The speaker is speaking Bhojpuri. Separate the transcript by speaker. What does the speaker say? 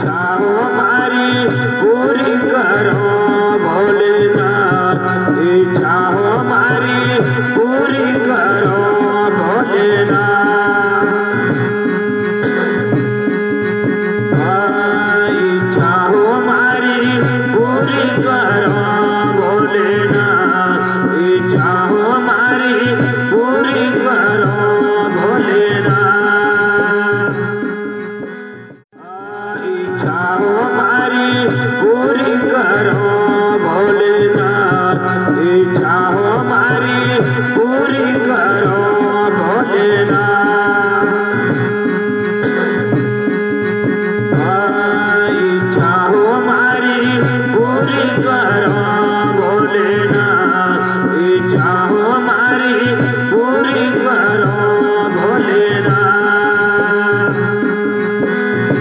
Speaker 1: इच्छा हो मारी पूरी करो भोलेनाथ, इच्छा हो मारी पूरी करो भोलेनाथ। इच्छा हो मारी पूरी करो भोलेनाथ, इच्छा हो मारी पूरी करो भोलेनाथ। इच्छा हो मारी पूरी करो भोलेनाथ।